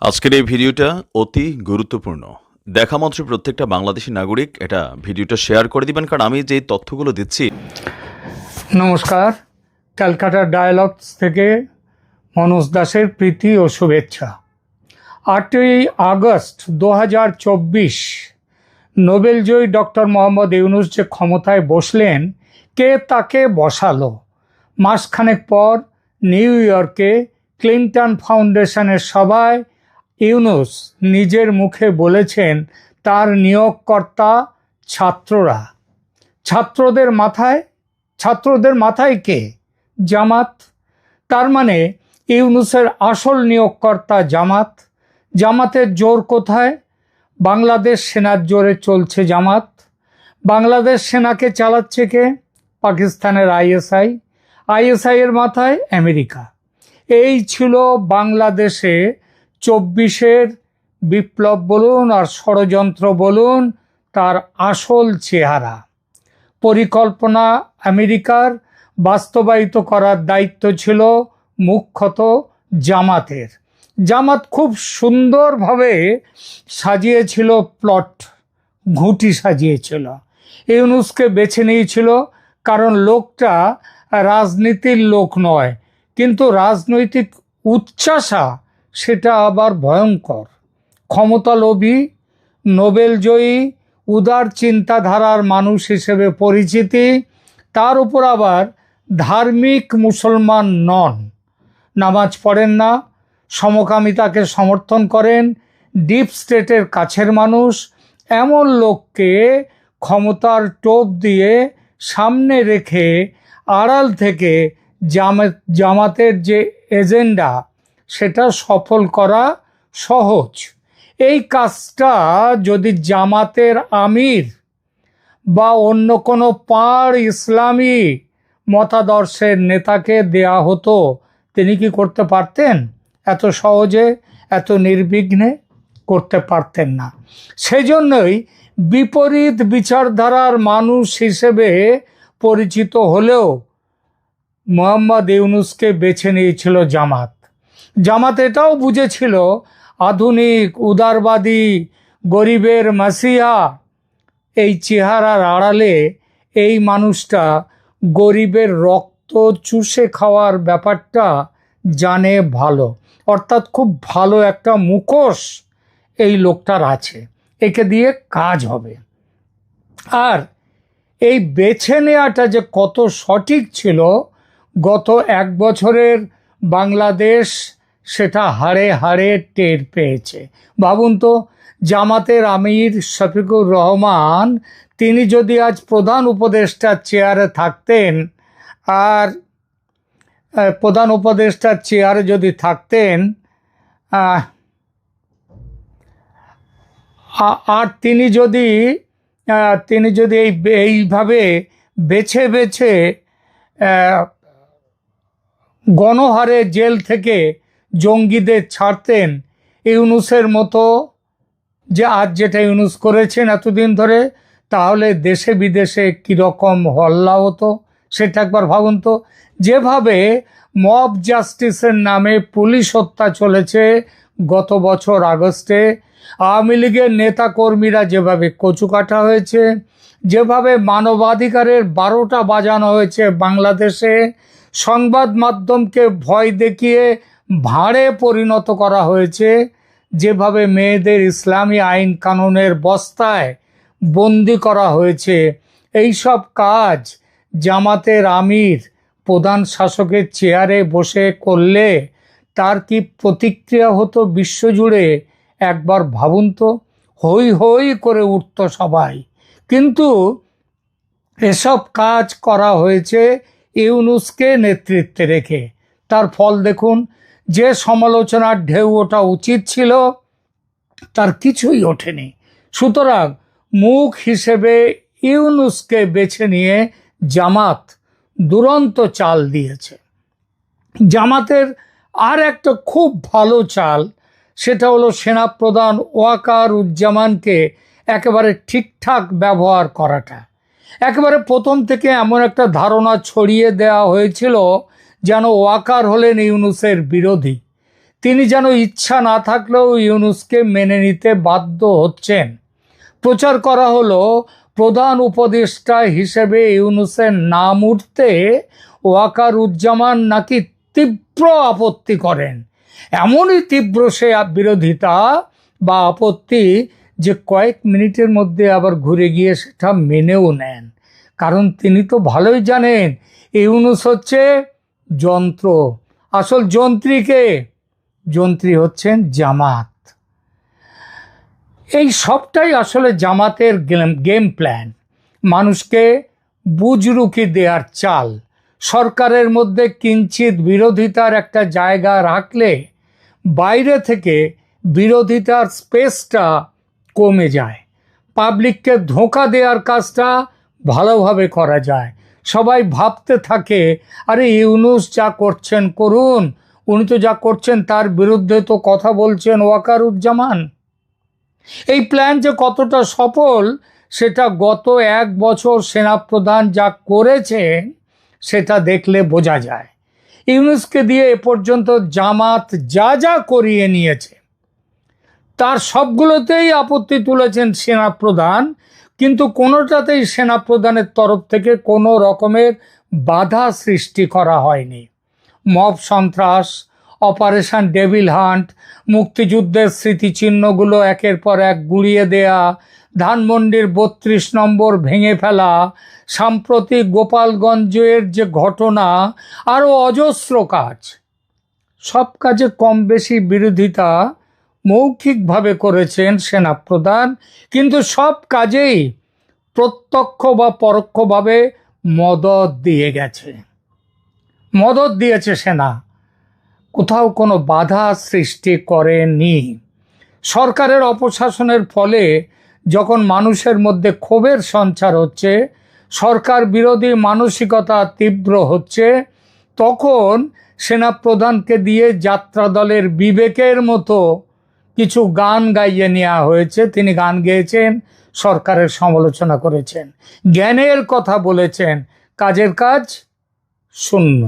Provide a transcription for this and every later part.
আজকের এই ভিডিওটা অতি গুরুত্বপূর্ণ। দেখা মাত্র প্রত্যেকটা বাংলাদেশী নাগরিক এটা ভিডিওটা শেয়ার করে দিবেন, কারণ আমি যে তথ্যগুলো দিচ্ছি। নমস্কার, ক্যালকাটা ডায়ালগস থেকে মনোজ দাসের প্রীতি ও শুভেচ্ছা। 8ই আগস্ট 2024 নোবেলজয়ী ডক্টর মোহাম্মদ ইউনূস যে ক্ষমতায় বসলেন, কে তাকে বসালো? মাসখানেক পর নিউ ইয়র্কে ক্লিন্টন ফাউন্ডেশনের সভায় ইউনূস নিজের মুখে বলেছেন তার নিয়োগকর্তা ছাত্ররা। ছাত্রদের মাথায় কে? জামাত। তার মানে ইউনূসের আসল নিয়োগকর্তা জামাত। জামাতের জোর কোথায়? বাংলাদেশ সেনার জোরে চলছে জামাত। বাংলাদেশ সেনাকে চালাচ্ছে কে? পাকিস্তানের আইএসআই এর মাথায় আমেরিকা। এই ছিল বাংলাদেশে 24-এর বিপ্লব বলুন আর ষড়যন্ত্র বলুন, তার আসল চেহারা। পরিকল্পনা আমেরিকার, বাস্তবায়িত করার দায়িত্ব ছিল মুখ্যত জামাতের। জামাত খুব সুন্দরভাবে সাজিয়েছিল প্লট, ঘুঁটি সাজিয়েছিল। ইউনূসকে বেছে নিয়েছিল কারণ লোকটা রাজনীতির লোক নয়, কিন্তু রাজনৈতিক উচ্চাসা সেটা আবার ভয়ঙ্কর। ক্ষমতালোভী, নোবেলজয়ী, উদার চিন্তাধারার মানুষ হিসেবে পরিচিতি, তার উপর আবার ধার্মিক মুসলমান নন, নামাজ পড়েন না, সমকামিতাকে সমর্থন করেন, ডিপ স্টেটের কাছের মানুষ। এমন লোককে ক্ষমতার টোপ দিয়ে সামনে রেখে আড়াল থেকে জামাতের যে এজেন্ডা সেটা সফল করা সহজ। এই কাজটা যদি জামাতের আমির বা অন্য কোনো পাড় ইসলামী মতাদর্শের নেতাকে দেয়া হতো, তিনি কি করতে পারতেন? এত সহজে, এত নির্বিঘ্নে করতে পারতেন না। সেজন্যই বিপরীত বিচারধারার মানুষ হিসেবে পরিচিত হলেও মোহাম্মদ ইউনূসকে বেছে নিয়েছিল জামাত। জামাত এটাও বুঝেছিল আধুনিক, উদারবাদী, গরিবের মাসিহা এই চেহারার আড়ালে এই মানুষটা গরিবের রক্ত চুষে খাওয়ার ব্যাপারটা জানে ভালো। অর্থাৎ খুব ভালো একটা মুখোশ এই লোকটার আছে, একে দিয়ে কাজ হবে। আর এই বেছে নেওয়াটা যে কত সঠিক ছিল, গত 1 বছরের বাংলাদেশ সেটা হাড়ে হাড়ে টের পেয়েছে। ভাবুন তো, জামাতের আমির শফিকুর রহমান তিনি যদি আজ প্রধান উপদেষ্টার চেয়ারে থাকতেন, আর প্রধান উপদেষ্টার চেয়ারে যদি থাকতেন আর তিনি যদি এইভাবে বেছে বেছে গণহারে জেল থেকে জঙ্গিদের ছাড়তেন, ইউনূসের মতো যে আজ যেটা ইউনূস করেছেন এতদিন ধরে, তাহলে দেশে বিদেশে কীরকম হল্লা হতো সেটা একবার ভাবুন তো। যেভাবে মব জাস্টিসের নামে পুলিশ হত্যা চলেছে, গত বছর আগস্টে আওয়ামী লীগের নেতাকর্মীরা যেভাবে কচুকাটা হয়েছে, যেভাবে মানবাধিকারের 12টা বাজানো হয়েছে বাংলাদেশে, সংবাদ মাধ্যমকে ভয় দেখিয়ে ভাঁড়ে পরিণত করা হয়েছে, যেভাবে মেয়েদের ইসলামী আইন কানুনের বস্তায় বন্দি করা হয়েছে, এই সব কাজ জামাতের আমির প্রধান শাসকের চেয়ারে বসে করলে তার কি প্রতিক্রিয়া হতো বিশ্বজুড়ে একবার ভাবুন তো। হই হই করে উঠত সবাই। কিন্তু এসব কাজ করা হয়েছে ইউনূসকে নেতৃত্বে রেখে। তার ফল দেখুন, যে সমালোচনার ঢেউ ওঠা উচিত ছিল তার কিছুই ওঠেনি। সুতরাং মুখ হিসেবে ইউনূসকে বেছে নিয়ে জামাত দুরন্ত চাল দিয়েছে। জামাতের আর একটা খুব ভালো চাল, সেটা হলো সেনাপ্রধান ওয়াকারুজ্জামানকে একেবারে ঠিকঠাক ব্যবহার করাটা। একেবারে প্রথম থেকে এমন একটা ধারণা ছড়িয়ে দেওয়া হয়েছিল যেন ওয়াকার হলেন ইউনূসের বিরোধী। তিনি যেন ইচ্ছা না থাকলেও ইউনূসকে মেনে নিতে বাধ্য হচ্ছেন। প্রচার করা হলো প্রধান উপদেষ্টা হিসেবে ইউনূসের নাম উঠতে ওয়াকারুজ্জামান নাকি তীব্র আপত্তি করেন। এমনই তীব্র সে বিরোধিতা বা আপত্তি যে কয়েক মিনিটের মধ্যে আবার ঘুরে গিয়ে সেটা মেনেও নেন। কারণ তিনি তো ভালোই জানেন ইউনূস হচ্ছে যন্ত্র, আসল যন্ত্রীকে, যন্ত্রী হচ্ছেন জামাত। এই সবটাই আসলে জামাতের গেম প্ল্যান, মানুষকে বুজরুকি দেওয়ার চাল। সরকারের মধ্যে কিঞ্চিত বিরোধিতার একটা জায়গা রাখলে বাইরে থেকে বিরোধিতার স্পেসটা কমে যায়, পাবলিককে ধোঁকা দেওয়ার কাজটা ভালোভাবে করা যায়। সবাই ভাবতে থাকে আরে ইউনূস যা করছেন করুন, উনি তো যা করছেন তার বিরুদ্ধে তো কথা বলছেন ওয়াকারুজ্জামান। এই প্ল্যান যে কতটা সফল সেটা গত 1 বছর সেনাপ্রধান যা করেছেন সেটা দেখলে বোঝা যায়। ইউনূসকে দিয়ে এ পর্যন্ত জামাত যা যা করিয়ে নিয়েছে তার সবগুলোতেই আপত্তি তুলেছেন সেনাপ্রধান, কিন্তু কোনোটাতেই সেনাপ্রধানের তরফ থেকে কোনো রকমের বাধা সৃষ্টি করা হয়নি। মব সন্ত্রাস, অপারেশন ডেভিল হান্ট, মুক্তিযুদ্ধের স্মৃতিচিহ্নগুলো একের পর এক গুঁড়িয়ে দেয়া, ধানমন্ডির 32 নম্বর ভেঙে ফেলা, সাম্প্রতিক গোপালগঞ্জের যে ঘটনা, আরও অজস্র কাজ। সব কাজে কম বেশি বিরোধিতা মৌখিকভাবে করেছেন সেনাপ্রধান, কিন্তু সব কাজেই প্রত্যক্ষ বা পরোক্ষভাবে মদদ দিয়েছে সেনা, কোথাও কোনো বাধা সৃষ্টি করেনি। সরকারের অপশাসনের ফলে যখন মানুষের মধ্যে ক্ষোভের সঞ্চার হচ্ছে, সরকার বিরোধী মানসিকতা তীব্র হচ্ছে, তখন সেনাপ্রধানকে দিয়ে যাত্রা দলের বিবেকের মতো কিছু গান গাইয়ে নেওয়া হয়েছে। তিনি গান গেয়েছেন, সরকারের সমালোচনা করেছেন, জ্ঞানের কথা বলেছেন, কাজের কাজ শূন্য।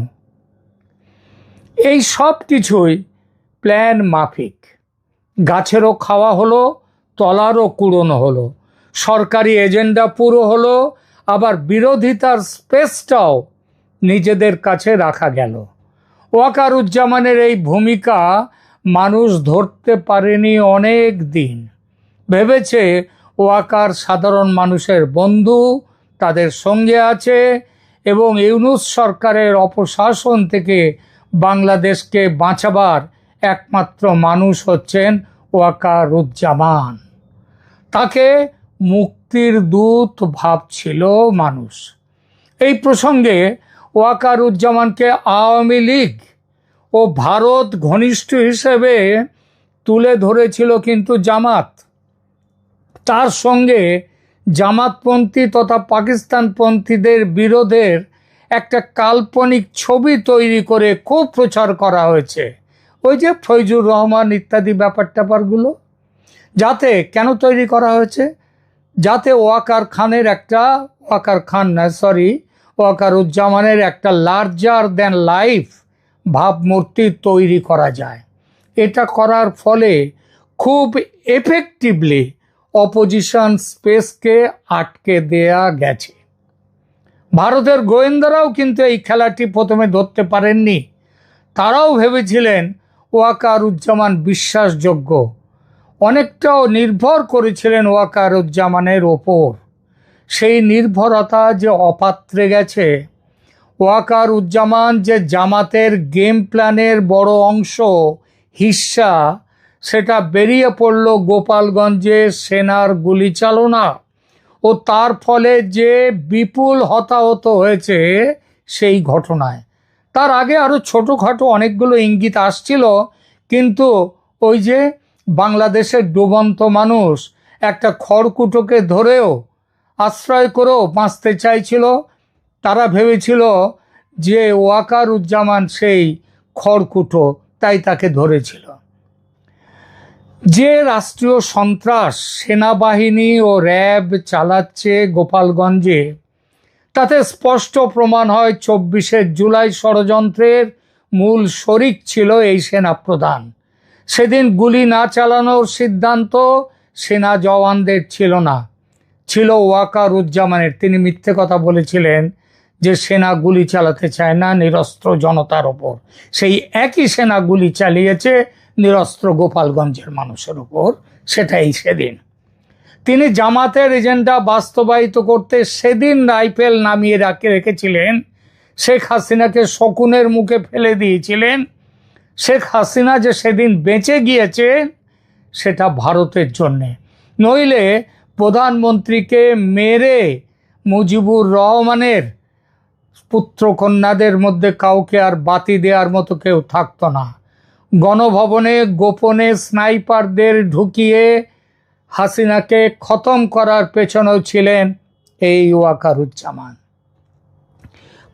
এই সব কিছুই প্ল্যান মাফিক। গাছেরও খাওয়া হলো, তলারও কুড়োনো হলো, সরকারি এজেন্ডা পুরো হলো, আবার বিরোধিতার স্পেসটাও নিজেদের কাছে রাখা গেল। ওয়াকারুজ্জামানের এই ভূমিকা মানুষ ধরতে পারেনি অনেক দিন। ভেবেছে ওয়াকার সাধারণ মানুষের বন্ধু, তাদের সঙ্গে আছে, এবং ইউনূস সরকারের অপশাসন থেকে বাংলাদেশকে বাঁচাবার একমাত্র মানুষ হচ্ছেন ওয়াকারুজ্জামান। তাকে মুক্তির দূত ভাবছিল মানুষ। এই প্রসঙ্গে ওয়াকারুজ্জামানকে আওয়ামী লীগ ও ভারত ঘনিষ্ঠ হিসেবে তুলে ধরেছিল কিন্তু জামাত। তার সঙ্গে জামাতপন্থী তথা পাকিস্তানপন্থীদের বিরোধের একটা কাল্পনিক ছবি তৈরি করে খুব প্রচার করা হয়েছে। ওই যে ফৈজুর রহমান ইত্যাদি ব্যাপারগুলো, যাতে কেন তৈরি করা হয়েছে, যাতে ওয়াকারুজ্জামানের একটা লার্জার দ্যান লাইফ ভাবমূর্তি তৈরি করা যায়। এটা করার ফলে খুব এফেক্টিভলি অপোজিশন স্পেসকে আটকে দেয়া গেছে। ভারতের গোয়েন্দারাও কিন্তু এই খেলাটি প্রথমে ধরতে পারেননি। তারাও ভেবেছিলেন ওয়াকারুজ্জামান বিশ্বাসযোগ্য, অনেকটাও নির্ভর করেছিলেন ওয়াকারুজ্জামানের ওপর। সেই নির্ভরতা যে অপাত্রে গেছে, ওয়াকারুজ্জামান যে জামাতের গেম প্ল্যানের বড় অংশ, হিস্সা, সেটা বেরিয়ে পড়ল গোপালগঞ্জে সেনার গুলি চালনা ও তার ফলে যে বিপুল হতাহত হয়েছে সেই ঘটনায়। তার আগে আরও ছোটোখাটো অনেকগুলো ইঙ্গিত আসছিল, কিন্তু ওই যে বাংলাদেশের ডুবন্ত মানুষ একটা খড়কুটোকে ধরেও আশ্রয় করেও বাঁচতে চাইছিল, তারা ভেবেছিল যে ওয়াকারুজ্জামান সেই খড়কুটো, তাই তাকে ধরেছিল। যে রাষ্ট্রীয় সন্ত্রাস সেনাবাহিনী ও র্যাব চালাচ্ছে গোপালগঞ্জে, তাতে স্পষ্ট প্রমাণ হয় 24শে জুলাই ষড়যন্ত্রের মূল শরিক ছিল এই সেনাপ্রধান। সেদিন গুলি না চালানোর সিদ্ধান্ত সেনা জওয়ানদের ছিল না, ছিল ওয়াকারুজ্জামানের। তিনি মিথ্যে কথা বলেছিলেন যে সেনা গুলি চালাতে চায় না নিরস্ত্র জনতার ওপর। সেই একই সেনা গুলি চালিয়েছে নিরস্ত্র গোপালগঞ্জের মানুষের ওপর। সেটাই সেদিন তিনি জামাতের এজেন্ডা বাস্তবায়িত করতে সেদিন রাইফেল নামিয়ে রেখেছিলেন। শেখ হাসিনাকে শকুনের মুখে ফেলে দিয়েছিলেন। শেখ হাসিনা যে সেদিন বেঁচে গিয়েছে সেটা ভারতের জন্যে, নইলে প্রধানমন্ত্রীকে মেরে মুজিবুর রহমানের পুত্রকন্যাদের মধ্যে কাউকে আর বাতি দেওয়ার মতো কেউ থাকতো না। গণভবনে গোপনে স্নাইপারদের ঢুকিয়ে হাসিনাকে খতম করার পেছনেও ছিলেন এই ওয়াকারুজ্জামান।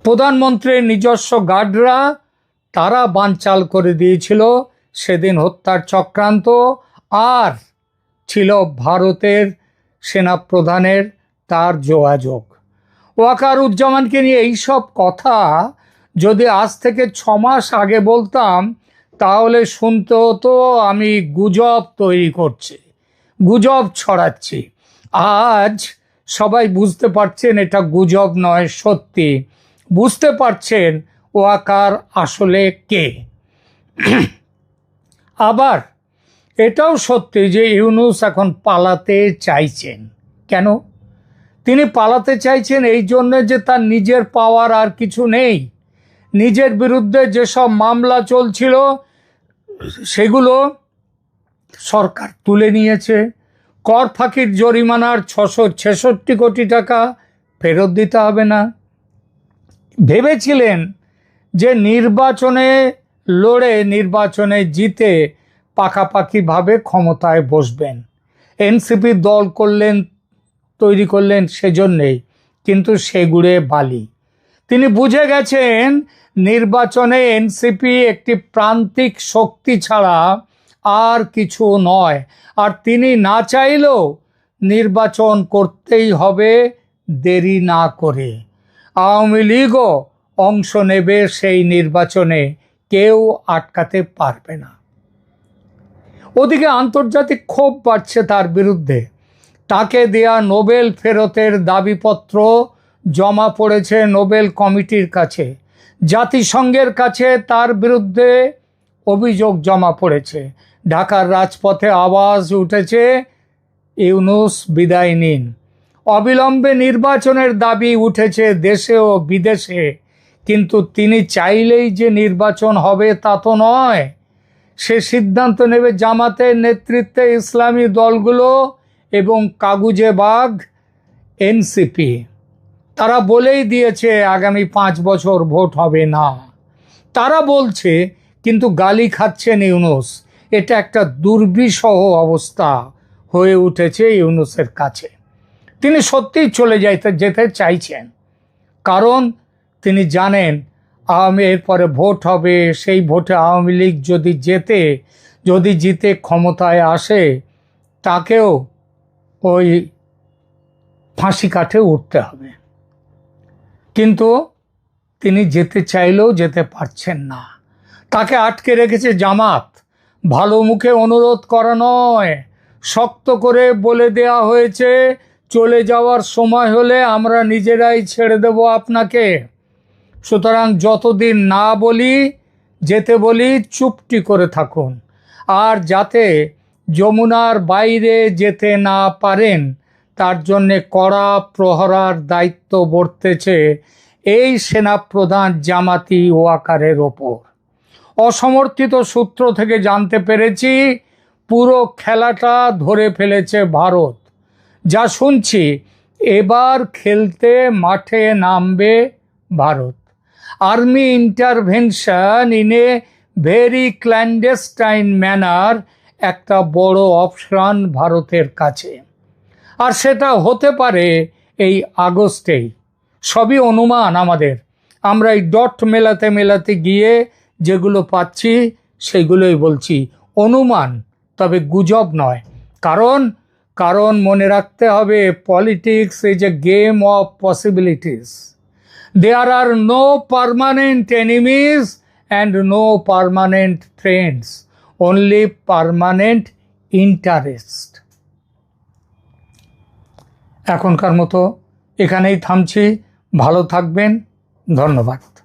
প্রধানমন্ত্রীর নিজস্ব গার্ডরা তারা বানচাল করে দিয়েছিল সেদিন হত্যার চক্রান্ত। আর ছিল ভারতের সেনাপ্রধানের তার যোগাযোগ। ওয়াকারুজ্জামানকে নিয়ে এইসব কথা যদি আজ থেকে 6 মাস আগে বলতাম তাহলে শুনতে হতো আমি গুজব তৈরি করছি, গুজব ছড়াচ্ছি। আজ সবাই বুঝতে পারছেন এটা গুজব নয়, সত্যি। বুঝতে পারছেন ওয়াকার আসলে কে। আবার এটাও সত্যি যে ইউনূস এখন পালাতে চাইছেন। কেন তিনি পালাতে চাইছেন? এই জন্যে যে তার নিজের পাওয়ার আর কিছু নেই। নিজের বিরুদ্ধে যেসব মামলা চলছিল সেগুলো সরকার তুলে নিয়েছে। কর ফাঁকির জরিমানার 666 কোটি টাকা ফেরত দিতে হবে না। ভেবেছিলেন যে নির্বাচনে লড়ে নির্বাচনে জিতে পাকাপাকিভাবে ক্ষমতায় বসবেন। এনসিপি দল তৈরি করলেন সেজন্যেই, কিন্তু সেগুড়ে বালি। তিনি বুঝে গেছেন নির্বাচনে এনসিপি একটি প্রান্তিক শক্তি ছাড়া আর কিছু নয়। আর তিনি না চাইলেও নির্বাচন করতেই হবে দেরি না করে। আওয়ামী লীগও অংশ নেবে সেই নির্বাচনে, কেউ আটকাতে পারবে না। ওদিকে আন্তর্জাতিক ক্ষোভ বাড়ছে তার বিরুদ্ধে। তাকে দেয়া নোবেল ফেরতের দাবিপত্র জমা পড়েছে নোবেল কমিটির কাছে। জাতিসংঘের কাছে তার বিরুদ্ধে অভিযোগ জমা পড়েছে। ঢাকার রাজপথে আওয়াজ উঠেছে ইউনূস বিদায় নিন। অবিলম্বে নির্বাচনের দাবি উঠেছে দেশে ও বিদেশে। কিন্তু তিনি চাইলেই যে নির্বাচন হবে তা তো নয়। সে সিদ্ধান্ত নেবে জামাতের নেতৃত্বে ইসলামী দলগুলো এবং কাগুজে বাঘ এনসিপি। তারা বলেই দিয়েছে আগামী 5 বছর ভোট হবে না। তারা বলছে, কিন্তু গালি খাচ্ছেন ইউনূস। এটা একটা দুর্বিষহ অবস্থা হয়ে উঠেছে ইউনূসের কাছে। তিনি সত্যিই চলে যেতে চাইছেন, কারণ তিনি জানেন এরপরে ভোট হবে। সেই ভোটে আওয়ামী লীগ যদি জিতে ক্ষমতায় আসে তাকেও ওই ফাঁসি কাঠে উঠতে হবে। কিন্তু তিনি যেতে চাইলেও যেতে পারছেন না। তাকে আটকে রেখেছে জামাত। ভালো মুখে অনুরোধ করা নয়, শক্ত করে বলে দেয়া হয়েছে চলে যাওয়ার সময় হলে আমরা নিজেরাই ছেড়ে দেব আপনাকে। সুতরাং যতদিন না যেতে বলি চুপটি করে থাকুন। আর যাতে যমুনার বাইরে যেতে না পারেন তার জন্যে কড়া প্রহরার দায়িত্ব বর্তেছে এই সেনাপ্রধান জামাতি ওয়াকারের ওপর। অসমর্থিত সূত্র থেকে জানতে পেরেছি পুরো খেলাটা ধরে ফেলেছে ভারত। যা শুনছি এবার খেলতে মাঠে নামবে Bharat. Army intervention in a very clandestine manner একটা বড় অপশন ভারতের কাছে। আর সেটা হতে পারে এই আগস্টেই। সবই অনুমান আমাদের। আমরা এই ডট মেলাতে গিয়ে যেগুলো পাচ্ছি সেগুলোই বলছি, অনুমান, তবে গুজব নয়। কারণ মনে রাখতে হবে politics is a game of possibilities. There are no permanent enemies and no permanent friends, only permanent interest। এখনকার মতো এখানেই থামছি। ভালো থাকবেন। ধন্যবাদ।